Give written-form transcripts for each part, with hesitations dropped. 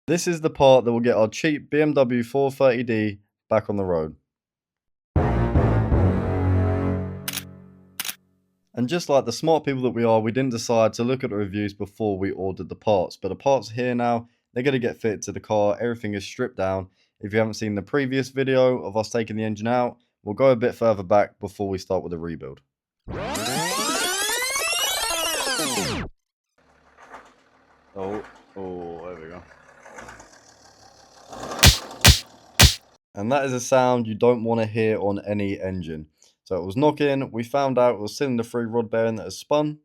This is the part that will get our cheap BMW 430D back on the road. And just like the smart people that we are, we didn't decide to look at the reviews before we ordered the parts. But the parts are here now, they're going to get fitted to the car, everything is stripped down. If you haven't seen the previous video of us taking the engine out, we'll go a bit further back before we start with the rebuild. Oh, there we go. And that is a sound you don't want to hear on any engine. So it was knocking, we found out it was cylinder 3 rod bearing that has spun.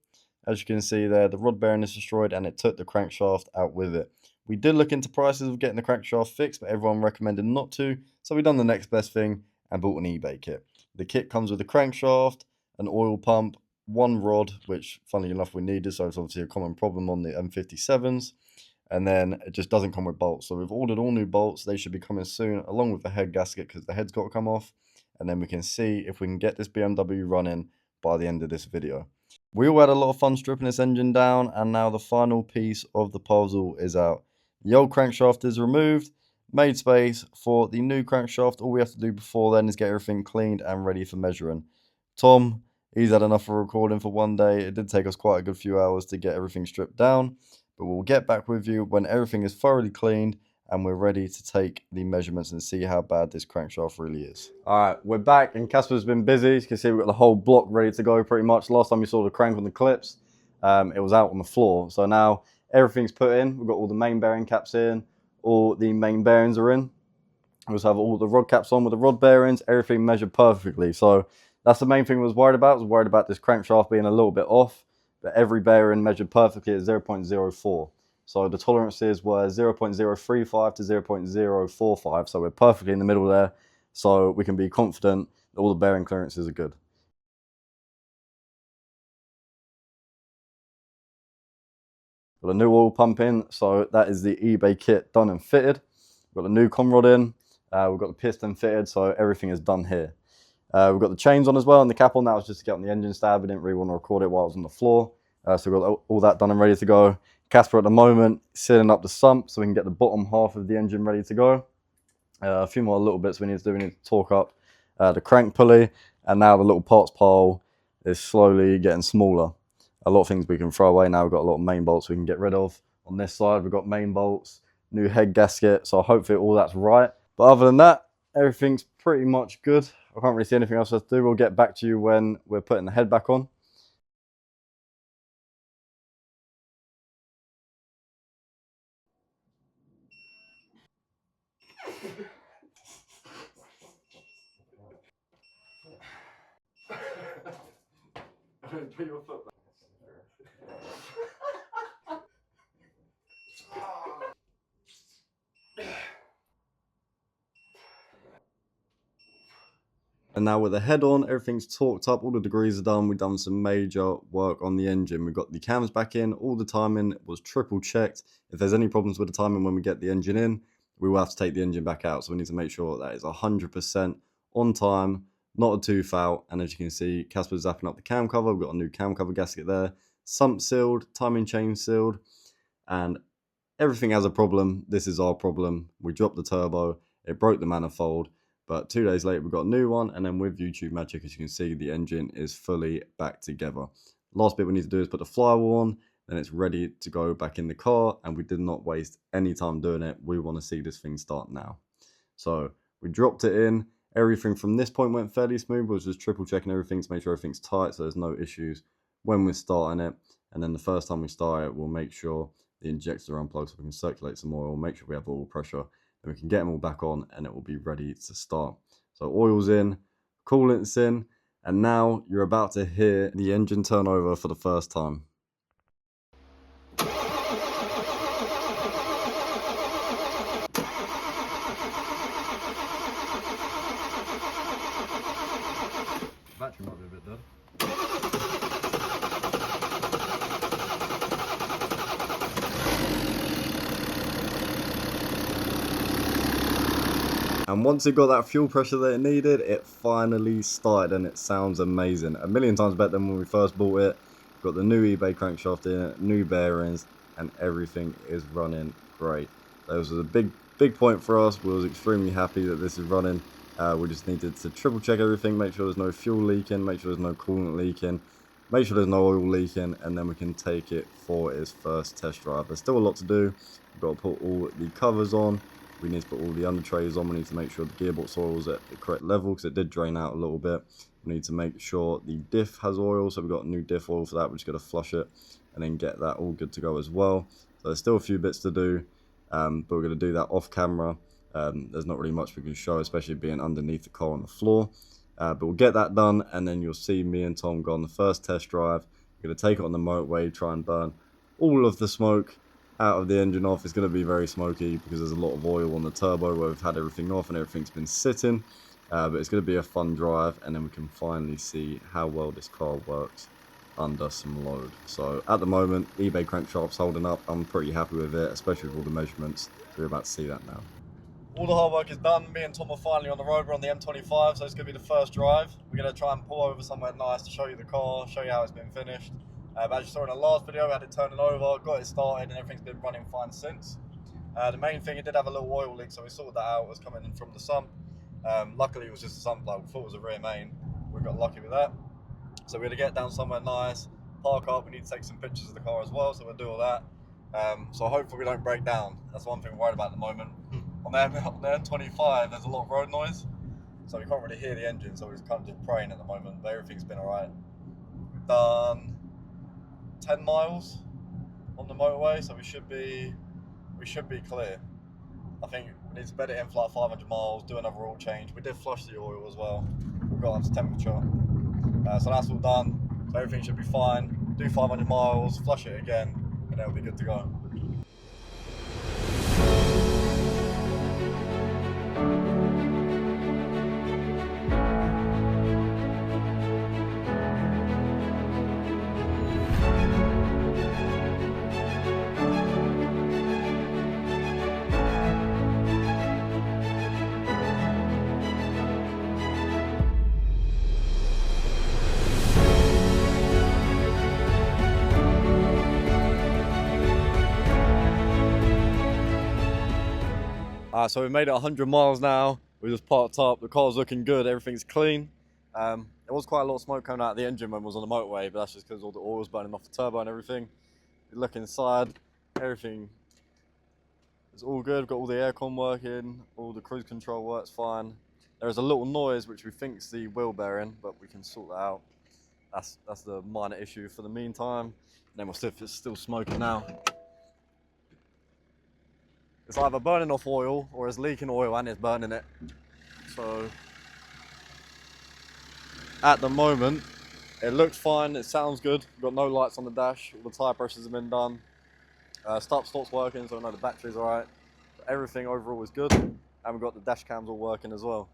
As you can see there, the rod bearing is destroyed and it took the crankshaft out with it. We did look into prices of getting the crankshaft fixed, but everyone recommended not to. So we done the next best thing and bought an eBay kit. The kit comes with a crankshaft, an oil pump, one rod, which funnily enough we needed, so it's obviously a common problem on the M57s. And then it just doesn't come with bolts. So we've ordered all new bolts. They should be coming soon, along with the head gasket, because the head's got to come off. And then we can see if we can get this BMW running by the end of this video. We all had a lot of fun stripping this engine down, and now the final piece of the puzzle is out. The old crankshaft is removed, made space for the new crankshaft. All we have to do before then is get everything cleaned and ready for measuring. Tom, he's had enough of recording for one day. It did take us quite a good few hours to get everything stripped down. But we'll get back with you when everything is thoroughly cleaned and we're ready to take the measurements and see how bad this crankshaft really is. Alright, we're back and Casper's been busy. As you can see, we've got the whole block ready to go pretty much. Last time you saw the crank on the clips, it was out on the floor. So now everything's put in. We've got all the main bearing caps in, all the main bearings are in. We also have all the rod caps on with the rod bearings, everything measured perfectly. So that's the main thing I was worried about. I was worried about this crankshaft being a little bit off. But every bearing measured perfectly at 0.04. So the tolerances were 0.035 to 0.045. So we're perfectly in the middle there. So we can be confident that all the bearing clearances are good. Got a new oil pump in. So that is the eBay kit done and fitted. We've got a new con rod in. We've got the piston fitted. So everything is done here. We've got the chains on as well and the cap on. That was just to get on the engine stab. We didn't really want to record it while it was on the floor. So we've got all that done and ready to go. Casper at the moment sealing up the sump so we can get the bottom half of the engine ready to go. A few more little bits we need to do. We need to torque up the crank pulley. And now the little parts pile is slowly getting smaller. A lot of things we can throw away now. We've got a lot of main bolts we can get rid of. On this side we've got main bolts, new head gasket. So hopefully all that's right. But other than that, everything's pretty much good. I can't really see anything else to do. We'll get back to you when we're putting the head back on. Put your foot back. And now with the head on, everything's torqued up, all the degrees are done. We've done some major work on the engine. We've got the cams back in, all the timing was triple checked. If there's any problems with the timing when we get the engine in, we will have to take the engine back out. So we need to make sure that is 100% on time, not a tooth out. And as you can see, Casper's zapping up the cam cover. We've got a new cam cover gasket there, sump sealed, timing chain sealed, and everything has a problem. This is our problem. We dropped the turbo, it broke the manifold. But 2 days later, we got a new one. And then with YouTube magic, as you can see, the engine is fully back together. Last bit we need to do is put the flywheel on. Then it's ready to go back in the car. And we did not waste any time doing it. We want to see this thing start now. So we dropped it in. Everything from this point went fairly smooth. We was just triple checking everything to make sure everything's tight. So there's no issues when we're starting it. And then the first time we start it, we'll make sure the injectors are unplugged so we can circulate some oil. Make sure we have oil pressure. And we can get them all back on and it will be ready to start. So oil's in, coolant's in, and now you're about to hear the engine turn over for the first time. Battery might be a bit dead. And once it got that fuel pressure that it needed, it finally started and it sounds amazing. A million times better than when we first bought it. Got the new eBay crankshaft in it, new bearings, and everything is running great. That was a big point for us. We was extremely happy that this is running. We just needed to triple check everything, make sure there's no fuel leaking, make sure there's no coolant leaking, make sure there's no oil leaking, and then we can take it for its first test drive. There's still a lot to do. We've got to put all the covers on. We need to put all the under trays on. We need to make sure the gearbox oil is at the correct level because it did drain out a little bit. We need to make sure the diff has oil, so we've got new diff oil for that. We're just going to flush it and then get that all good to go as well. So there's still a few bits to do, but we're going to do that off camera. There's not really much we can show, especially being underneath the car on the floor. But we'll get that done, and then you'll see me and Tom go on the first test drive. We're going to take it on the motorway, try and burn all of the smoke out of the engine off. It's going to be very smoky because there's a lot of oil on the turbo where we've had everything off and everything's been sitting. But it's going to be a fun drive, and then we can finally see how well this car works under some load. So at the moment, eBay Crankshaft's holding up. I'm pretty happy with it, especially with all the measurements. So we're about to see that now. All the hard work is done. Me and Tom are finally on the road. We're on the M25, so it's going to be the first drive. We're going to try and pull over somewhere nice to show you the car, show you how it's been finished. But as you saw in the last video, we had it turning over, got it started, and everything's been running fine since. The main thing, it did have a little oil leak, so we sorted that out. It was coming in from the sump. Luckily, it was just a sump plug. We thought it was a rear main. We got lucky with that. So we're going to get down somewhere nice, park up. We need to take some pictures of the car as well, so we'll do all that. So hopefully we don't break down. That's one thing we're worried about at the moment. On the M25, there's a lot of road noise, so we can't really hear the engine, so we're kind of just praying at the moment, but everything's been alright. We've done 10 miles on the motorway, so we should be clear. I think we need to bed it in for like 500 miles, do another oil change. We did flush the oil as well. We've got up to temperature. So that's all done. So everything should be fine. Do 500 miles, flush it again, and it'll be good to go. So we made it 100 miles now. We just parked up. The car's looking good. Everything's clean. There was quite a lot of smoke coming out of the engine when we was on the motorway, but that's just because all the oil was burning off the turbo and everything. You look inside, everything is all good. We've got all the aircon working, all the cruise control works fine. There is a little noise which we think is the wheel bearing, but we can sort that out. That's the minor issue for the meantime. And then we'll see if it's still smoking now. It's either burning off oil or it's leaking oil and it's burning it. So at the moment, it looks fine, it sounds good. We've got no lights on the dash, all the tyre pressures have been done. Start-stop's working, so I know the battery's alright. Everything overall is good, and we've got the dash cams all working as well.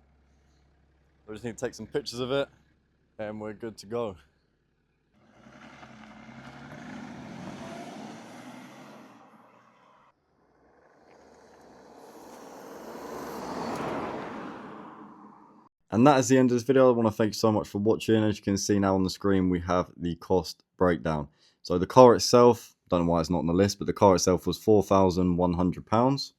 We just need to take some pictures of it, and we're good to go. And that is the end of this video. I want to thank you so much for watching. As you can see now on the screen, we have the cost breakdown. So the car itself, don't know why it's not on the list, but the car itself was £4,100.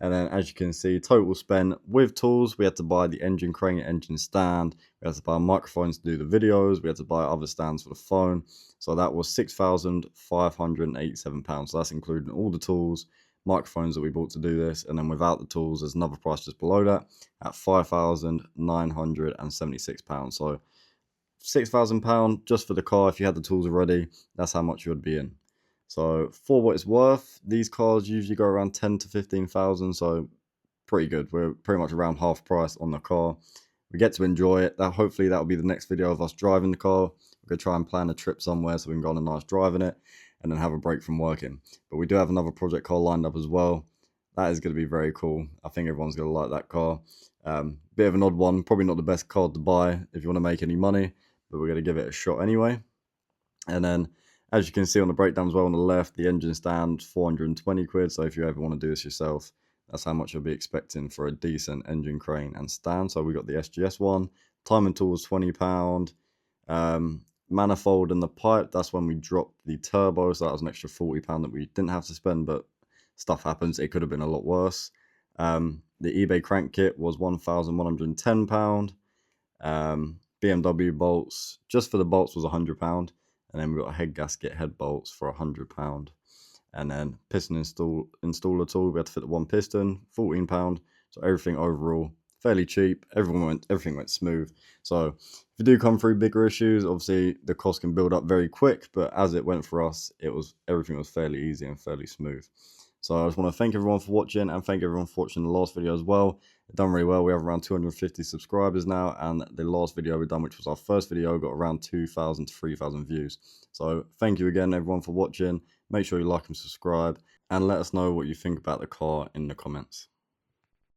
And then as you can see, total spend with tools, we had to buy the engine crane, engine stand, we had to buy microphones to do the videos, we had to buy other stands for the phone. So that was £6,587. So that's including all the tools, microphones that we bought to do this, and then without the tools, there's another price just below that at £5,976. So £6,000 just for the car. If you had the tools already, that's how much you would be in. So for what it's worth, these cars usually go around 10 to 15,000, so pretty good. We're pretty much around half price on the car. We get to enjoy it. Hopefully that'll be the next video of us driving the car. We're going to try and plan a trip somewhere so we can go on a nice drive in it and then have a break from working. But we do have another project car lined up as well. That is going to be very cool. I think everyone's going to like that car. Bit of an odd one, probably not the best car to buy if you want to make any money, but we're going to give it a shot anyway. And then as you can see on the breakdown as well on the left, the engine stand, 420 quid. So if you ever want to do this yourself, that's how much you'll be expecting for a decent engine crane and stand. So we got the SGS one, timing tools, £20. Manifold and the pipe, that's when we dropped the turbo. So that was an extra £40 that we didn't have to spend, but stuff happens. It could have been a lot worse. The eBay crank kit was £1,110. BMW bolts, just for the bolts, was £100. And then we got a head gasket, head bolts for £100. And then piston installer tool, we had to fit the one piston, £14. So everything overall fairly cheap. Everything went smooth. So if you do come through bigger issues, obviously the cost can build up very quick, but as it went for us, everything was fairly easy and fairly smooth. So I just want to thank everyone for watching, and thank everyone for watching the last video as well. It's done really well. We have around 250 subscribers now, and the last video we done, which was our first video, got around 2,000 to 3,000 views. So thank you again, everyone, for watching. Make sure you like and subscribe, and let us know what you think about the car in the comments.